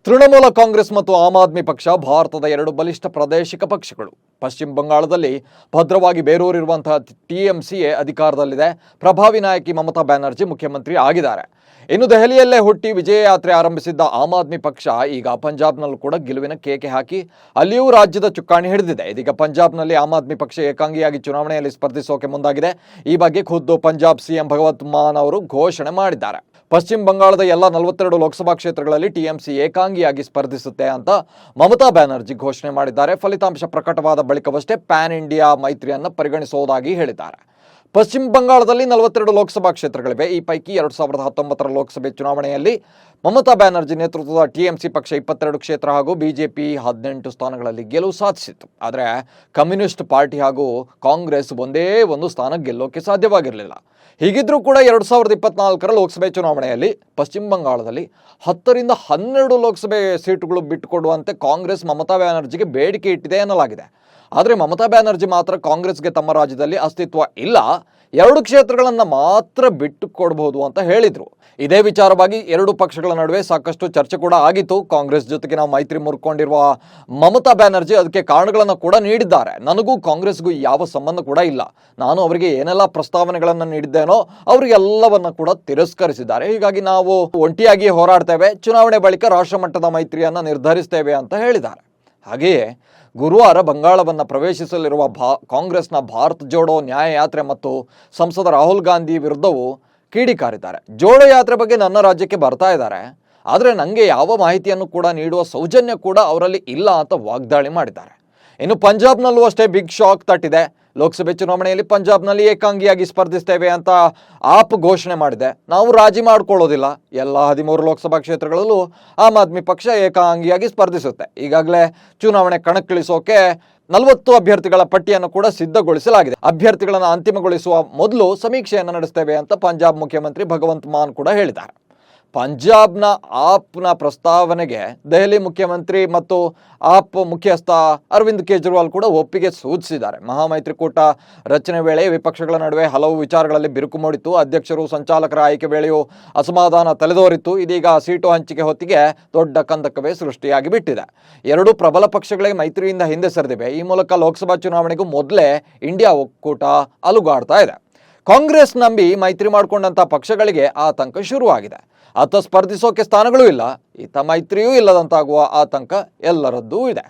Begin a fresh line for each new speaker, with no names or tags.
ತೃಣಮೂಲ ಕಾಂಗ್ರೆಸ್ ಮತ್ತು ಆಮ್ ಆದ್ಮಿ ಪಕ್ಷ ಭಾರತದ ಎರಡು ಬಲಿಷ್ಠ ಪ್ರಾದೇಶಿಕ ಪಕ್ಷಗಳು. ಪಶ್ಚಿಮ ಬಂಗಾಳದಲ್ಲಿ ಭದ್ರವಾಗಿ ಬೇರೂರಿರುವಂತಹ ಟಿಎಂಸಿಎ ಅಧಿಕಾರದಲ್ಲಿದೆ. ಪ್ರಭಾವಿ ನಾಯಕಿ ಮಮತಾ ಬ್ಯಾನರ್ಜಿ ಮುಖ್ಯಮಂತ್ರಿ ಆಗಿದ್ದಾರೆ. ಇನ್ನು ದೆಹಲಿಯಲ್ಲೇ ಹುಟ್ಟಿ ವಿಜಯ ಯಾತ್ರೆ ಆರಂಭಿಸಿದ್ದ ಆಮ್ ಆದ್ಮಿ ಪಕ್ಷ ಈಗ ಪಂಜಾಬ್ನಲ್ಲೂ ಕೂಡ ಗೆಲುವಿನ ಕೇಕೆ ಹಾಕಿ ಅಲ್ಲಿಯೂ ರಾಜ್ಯದ ಚುಕ್ಕಾಣಿ ಹಿಡಿದಿದೆ. ಇದೀಗ ಪಂಜಾಬ್ನಲ್ಲಿ ಆಮ್ ಆದ್ಮಿ ಪಕ್ಷ ಏಕಾಂಗಿಯಾಗಿ ಚುನಾವಣೆಯಲ್ಲಿ ಸ್ಪರ್ಧಿಸೋಕೆ ಮುಂದಾಗಿದೆ. ಈ ಬಗ್ಗೆ ಖುದ್ದು ಪಂಜಾಬ್ ಸಿಎಂ ಭಗವಂತ್ ಮಾನ್ ಅವರು ಘೋಷಣೆ ಮಾಡಿದ್ದಾರೆ. ಪಶ್ಚಿಮ ಬಂಗಾಳದ ಎಲ್ಲ 42 ಲೋಕಸಭಾ ಕ್ಷೇತ್ರಗಳಲ್ಲಿ ಟಿಎಂಸಿ ಏಕಾಂಗಿಯಾಗಿ ಸ್ಪರ್ಧಿಸುತ್ತೆ ಅಂತ ಮಮತಾ ಬ್ಯಾನರ್ಜಿ ಘೋಷಣೆ ಮಾಡಿದ್ದಾರೆ. ಫಲಿತಾಂಶ ಪ್ರಕಟವಾದ ಬಳಿಕವಷ್ಟೇ ಪ್ಯಾನ್ ಇಂಡಿಯಾ ಮೈತ್ರಿಯನ್ನು ಪರಿಗಣಿಸುವುದಾಗಿ ಹೇಳಿದ್ದಾರೆ. ಪಶ್ಚಿಮ ಬಂಗಾಳದಲ್ಲಿ 42 ಲೋಕಸಭಾ ಕ್ಷೇತ್ರಗಳಿವೆ. ಈ ಪೈಕಿ 2019 ಲೋಕಸಭೆ ಚುನಾವಣೆಯಲ್ಲಿ ಮಮತಾ ಬ್ಯಾನರ್ಜಿ ನೇತೃತ್ವದ ಟಿಎಂಸಿ ಪಕ್ಷ 22 ಕ್ಷೇತ್ರ ಹಾಗೂ ಬಿಜೆಪಿ 18 ಸ್ಥಾನಗಳಲ್ಲಿ ಗೆಲುವು ಸಾಧಿಸಿತ್ತು. ಆದರೆ ಕಮ್ಯುನಿಸ್ಟ್ ಪಾರ್ಟಿ ಹಾಗೂ ಕಾಂಗ್ರೆಸ್ ಒಂದೇ ಒಂದು ಸ್ಥಾನ ಗೆಲ್ಲೋಕೆ ಸಾಧ್ಯವಾಗಿರಲಿಲ್ಲ. ಹೀಗಿದ್ರೂ ಕೂಡ 2024 ಲೋಕಸಭೆ ಚುನಾವಣೆಯಲ್ಲಿ ಪಶ್ಚಿಮ ಬಂಗಾಳದಲ್ಲಿ 10ರಿಂದ 12 ಲೋಕಸಭೆ ಸೀಟುಗಳು ಬಿಟ್ಟುಕೊಡುವಂತೆ ಕಾಂಗ್ರೆಸ್ ಮಮತಾ ಬ್ಯಾನರ್ಜಿಗೆ ಬೇಡಿಕೆ ಇಟ್ಟಿದೆ ಎನ್ನಲಾಗಿದೆ. ಆದರೆ ಮಮತಾ ಬ್ಯಾನರ್ಜಿ ಮಾತ್ರ ಕಾಂಗ್ರೆಸ್ಗೆ ತಮ್ಮ ರಾಜ್ಯದಲ್ಲಿ ಅಸ್ತಿತ್ವ ಇಲ್ಲ, 2 ಕ್ಷೇತ್ರಗಳನ್ನು ಮಾತ್ರ ಬಿಟ್ಟು ಕೊಡಬಹುದು ಅಂತ ಹೇಳಿದ್ರು. ಇದೇ ವಿಚಾರವಾಗಿ ಎರಡು ಪಕ್ಷಗಳ ನಡುವೆ ಸಾಕಷ್ಟು ಚರ್ಚೆ ಕೂಡ ಆಗಿತ್ತು. ಕಾಂಗ್ರೆಸ್ ಜೊತೆಗೆ ನಾವು ಮೈತ್ರಿ ಮುರ್ಕೊಂಡಿರುವ ಮಮತಾ ಬ್ಯಾನರ್ಜಿ ಅದಕ್ಕೆ ಕಾರಣಗಳನ್ನು ಕೂಡ ನೀಡಿದ್ದಾರೆ. ನನಗೂ ಕಾಂಗ್ರೆಸ್ಗೂ ಯಾವ ಸಂಬಂಧ ಕೂಡ ಇಲ್ಲ, ನಾನು ಅವರಿಗೆ ಏನೆಲ್ಲ ಪ್ರಸ್ತಾವನೆಗಳನ್ನು ನೀಡಿದ್ದೇನೋ ಅವರಿಗೆಲ್ಲವನ್ನ ಕೂಡ ತಿರಸ್ಕರಿಸಿದ್ದಾರೆ. ಹೀಗಾಗಿ ನಾವು ಒಂಟಿಯಾಗಿ ಹೋರಾಡ್ತೇವೆ, ಚುನಾವಣೆ ಬಳಿಕ ರಾಷ್ಟ್ರಮಟ್ಟದ ಮೈತ್ರಿಯನ್ನು ನಿರ್ಧರಿಸ್ತೇವೆ ಅಂತ ಹೇಳಿದ್ದಾರೆ. ಹಾಗೆಯೇ ಗುರುವಾರ ಬಂಗಾಳವನ್ನು ಪ್ರವೇಶಿಸಲಿರುವ ಕಾಂಗ್ರೆಸ್ನ ಭಾರತ್ ಜೋಡೋ ನ್ಯಾಯ ಯಾತ್ರೆ ಮತ್ತು ಸಂಸದ ರಾಹುಲ್ ಗಾಂಧಿ ವಿರುದ್ಧವೂ ಕಿಡಿಕಾರಿದ್ದಾರೆ. ಜೋಡೋ ಯಾತ್ರೆ ಬಗ್ಗೆ ನನ್ನ ರಾಜ್ಯಕ್ಕೆ ಬರ್ತಾ ಇದ್ದಾರೆ, ಆದರೆ ನನಗೆ ಯಾವ ಮಾಹಿತಿಯನ್ನು ಕೂಡ ನೀಡುವ ಸೌಜನ್ಯ ಕೂಡ ಅವರಲ್ಲಿ ಇಲ್ಲ ಅಂತ ವಾಗ್ದಾಳಿ ಮಾಡಿದ್ದಾರೆ. ಇನ್ನು ಪಂಜಾಬ್ನಲ್ಲೂ ಅಷ್ಟೇ ಬಿಗ್ ಶಾಕ್ ತಟ್ಟಿದೆ. ಲೋಕಸಭೆ ಚುನಾವಣೆಯಲ್ಲಿ ಪಂಜಾಬ್ನಲ್ಲಿ ಏಕಾಂಗಿಯಾಗಿ ಸ್ಪರ್ಧಿಸ್ತೇವೆ ಅಂತ ಆಪ್ ಘೋಷಣೆ ಮಾಡಿದೆ. ನಾವು ರಾಜಿ ಮಾಡಿಕೊಳ್ಳೋದಿಲ್ಲ, ಎಲ್ಲ 13 ಲೋಕಸಭಾ ಕ್ಷೇತ್ರಗಳಲ್ಲೂ ಆಮ್ ಆದ್ಮಿ ಪಕ್ಷ ಏಕಾಂಗಿಯಾಗಿ ಸ್ಪರ್ಧಿಸುತ್ತೆ. ಈಗಾಗಲೇ ಚುನಾವಣೆ ಕಣಕ್ಕಿಳಿಸೋಕೆ 40 ಅಭ್ಯರ್ಥಿಗಳ ಪಟ್ಟಿಯನ್ನು ಕೂಡ ಸಿದ್ಧಗೊಳಿಸಲಾಗಿದೆ. ಅಭ್ಯರ್ಥಿಗಳನ್ನು ಅಂತಿಮಗೊಳಿಸುವ ಮೊದಲು ಸಮೀಕ್ಷೆಯನ್ನು ನಡೆಸ್ತೇವೆ ಅಂತ ಪಂಜಾಬ್ ಮುಖ್ಯಮಂತ್ರಿ ಭಗವಂತ್ ಮಾನ್ ಕೂಡ ಹೇಳಿದ್ದಾರೆ. ಪಂಜಾಬ್ನ ಆಪ್ನ ಪ್ರಸ್ತಾವನೆಗೆ ದೆಹಲಿ ಮುಖ್ಯಮಂತ್ರಿ ಮತ್ತು ಆಪ್ ಮುಖ್ಯಸ್ಥ ಅರವಿಂದ್ ಕೇಜ್ರಿವಾಲ್ ಕೂಡ ಒಪ್ಪಿಗೆ ಸೂಚಿಸಿದ್ದಾರೆ. ಮಹಾಮೈತ್ರಿಕೂಟ ರಚನೆ ವೇಳೆ ವಿಪಕ್ಷಗಳ ನಡುವೆ ಹಲವು ವಿಚಾರಗಳಲ್ಲಿ ಬಿರುಕು ಮೂಡಿತ್ತು. ಅಧ್ಯಕ್ಷರು ಸಂಚಾಲಕರ ಆಯ್ಕೆ ವೇಳೆಯೂ ಅಸಮಾಧಾನ ತಲೆದೋರಿತ್ತು. ಇದೀಗ ಸೀಟು ಹಂಚಿಕೆ ಹೊತ್ತಿಗೆ ದೊಡ್ಡ ಕಂದಕವೇ ಸೃಷ್ಟಿಯಾಗಿ ಬಿಟ್ಟಿದೆ. ಎರಡೂ ಪ್ರಬಲ ಪಕ್ಷಗಳೇ ಮೈತ್ರಿಯಿಂದ ಹಿಂದೆ ಸರಿದಿವೆ. ಈ ಮೂಲಕ ಲೋಕಸಭಾ ಚುನಾವಣೆಗೂ ಮೊದಲೇ ಇಂಡಿಯಾ ಒಕ್ಕೂಟ ಅಲುಗಾಡ್ತಾ ಇದೆ. ಕಾಂಗ್ರೆಸ್ ನಂಬಿ ಮೈತ್ರಿ ಮಾಡಿಕೊಂಡಂಥ ಪಕ್ಷಗಳಿಗೆ ಆತಂಕ ಶುರುವಾಗಿದೆ. ಅತ್ತ ಸ್ಪರ್ಧಿಸೋಕೆ ಸ್ಥಾನಗಳೂ ಇಲ್ಲ, ಇತ್ತ ಮೈತ್ರಿಯೂ ಇಲ್ಲದಂತಾಗುವ ಆತಂಕ ಎಲ್ಲರದ್ದೂ ಇದೆ.